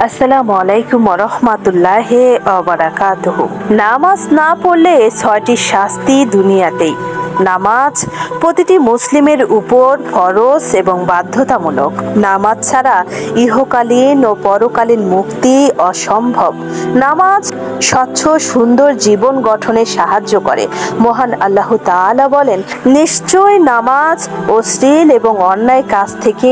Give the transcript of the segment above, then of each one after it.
আসসালামু আলাইকুম ওয়া রাহমাতুল্লাহি ওয়া বারাকাতুহু। নামাজ না পড়লে ৬টি শাস্তি দুনিয়াতেই। নামাজ প্রতিটি মুসলিমের উপর ফরজ এবং বাধ্যতামূলক। নামাজ ছাড়া ইহকালীন ও পরকালীন মুক্তি অসম্ভব। নামাজ স্বচ্ছ সুন্দর জীবন গঠনে সাহায্য করে। মহান আল্লাহ তাআলা বলেন, নিশ্চয় নামাজ অশ্লীল এবং অন্যায় কাজ থেকে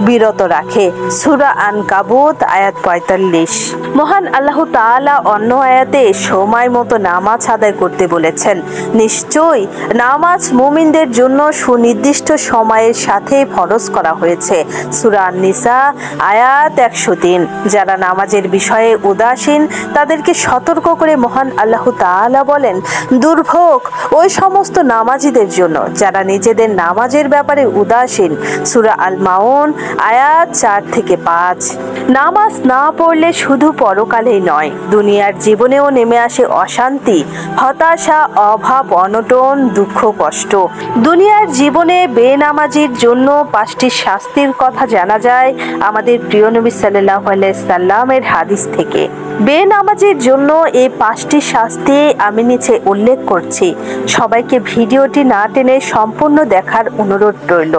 বিরত রাখে। সূরা আনকাবুত আয়াত ৪৫। মহান আল্লাহ তাআলা অন্য আয়াতে সময় মতো নামাজ আদায় করতে বলেছেন। নিশ্চয় নামাজ মুমিনদের জন্য সুনির্দিষ্ট সময়ের সাথে ফরজ করা হয়েছে। সূরা আন-নিসা আয়াত ১০৩। যারা নামাজের বিষয়ে উদাসীন তাদেরকে সতর্ক করে মহান আল্লাহ তাআলা বলেন, দুর্ভোগ ওই সমস্ত নামাজীদের জন্য যারা নিজেদের নামাজের ব্যাপারে উদাসীন। সূরা আল-মাউন আয়াত ৪ থেকে ৫। নামাজ না পড়লে শুধু পরকালেই নয়, দুনিয়ার জীবনেও নেমে আসে অশান্তি, হতাশা, অভাব, অনটন, দুঃখ, কষ্ট। দুনিয়ার জীবনে বেনামাজির জন্য ৫টি শাস্তির কথা জানা যায় আমাদের প্রিয় নবী সাল্লাল্লাহু আলাইহি সাল্লামের হাদিস থেকে। বেনামাজির জন্য এই ৫টি শাস্তি আমি নিচে উল্লেখ করছি। সবাইকে ভিডিওটি না টেনে সম্পূর্ণ দেখার অনুরোধ রইল।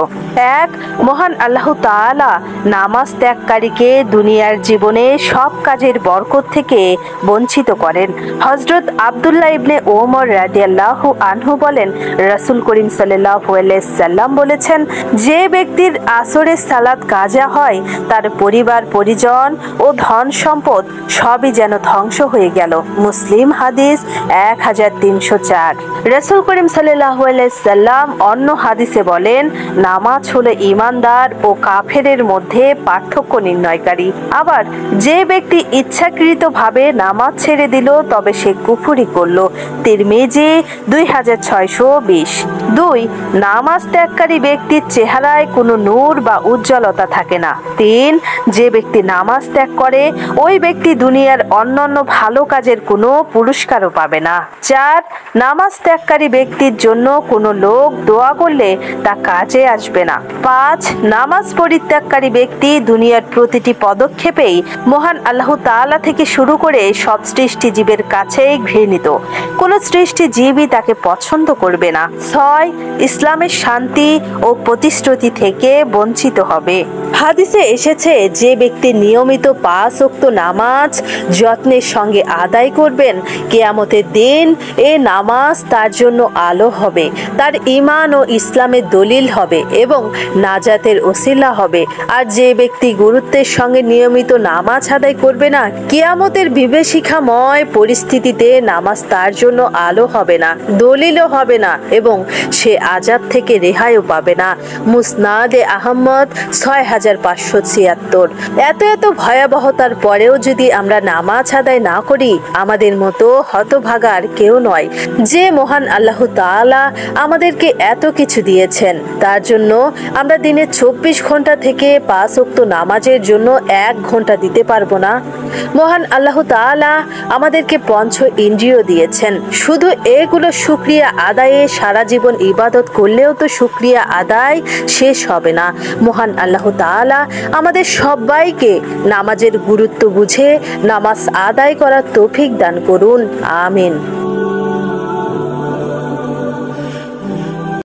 ১. মহান আল্লাহ তাআলা নামাজ ত্যাগকারীকে দুনিয়ার জীবনে সব কাজের বরকত থেকে বঞ্চিত করেন। হযরত আব্দুল্লাহ ইবনে ওমর রাদিয়াল্লাহু আনহু বলেন, রাসূল করিম সাল্লাল্লাহু আলাইহি সাল্লাম বলেছেন, যে ব্যক্তির আসরের সালাত কাজা হয় তার পরিবার পরিজন ও ধন সম্পদ সবই যেন ধ্বংস হয়ে গেল। মুসলিম হাদিস ১৩০৪। রাসূল করিম সাল্লাল্লাহু আলাইহি সাল্লাম অন্য হাদিসে বলেন, নামাজ হলো ঈমানদার ও কাফেরের মধ্যে পার্থক্য নির্ণয়কারী। আবার যে ব্যক্তি ইচ্ছাকৃতভাবে নামাজ ছেড়ে দিল তবে সে কুফরি করল। তিরমিজি ২৬২০। ২. নামাজ ত্যাগকারী ব্যক্তির চেহারায় কোনো নূর বা উজ্জ্বলতা থাকে না। ৩. যে ব্যক্তি নামাজ ত্যাগ করে ওই ব্যক্তি দুনিয়ার অন্যান্য ভালো কাজের কোনো পুরস্কারও পাবে না। ৪. নামাজ ত্যাগকারী ব্যক্তির জন্য কোনো লোক দোয়া করলে তা কাজে আসবে না। ৫. নামাজ পরিত্যাগকারী ব্যক্তি দুনিয়ার প্রতিটি পদক্ষেপেই মহান আল্লাহ তাআলা থেকে শুরু করে সব সৃষ্টিজীবের কাছেই ঘৃণিত। কোনো সৃষ্টিজীবই তাকে পছন্দ করবে না। ৬. ইসলামের শান্তি ও প্রতিশ্রুতি থেকে বঞ্চিত হবে। হাদিসে এসেছে, যে ব্যক্তি নিয়মিত ৫ ওয়াক্ত নামাজ যত্নের সঙ্গে আদায় করবেন, কিয়ামতের দিন এ নামাজ তার জন্য আলো হবে, তার ঈমান ও ইসলামের দলিল হবে এবং নাজাতের ওসিলা হবে। আর যে ব্যক্তি গুরুত্বের সঙ্গে নিয়মিত নামাজ আদায় করবে না, কিয়ামতের বিভীষিকাময় পরিস্থিতিতে নামাজ তার জন্য আলো হবে না, দলিলও হবে না এবং সে আযাব থেকে রেহাইও পাবে না। মুসনাদে আহমদ ৬৫৭৬। এত ভয়াবহতার পরেও যদি আমরা নামাজ আদায় না করি, আমাদের মতো হতভাগার কেউ নয়। যে মহান আল্লাহ তাআলা আমাদেরকে এত কিছু দিয়েছেন, তার জন্য আমরা দিনে ২৪ ঘন্টা থেকে ৫ ওয়াক্ত নামাজের জন্য ১ ঘন্টা দিতে পারবো না? মহান আল্লাহ তাআলা আমাদেরকে পঞ্চ ইন্দ্রিয় দিয়েছেন, শুধু এগুলো শুকরিয়া আদায়ে সারা জীবন ইবাদত করলেও তো শুকরিয়া আদায় শেষ হবে না। মহান আল্লাহ তাআলা আমাদের সবাইকে নামাজের গুরুত্ব বুঝে নামাজ আদায় করার তৌফিক দান করুন। আমিন।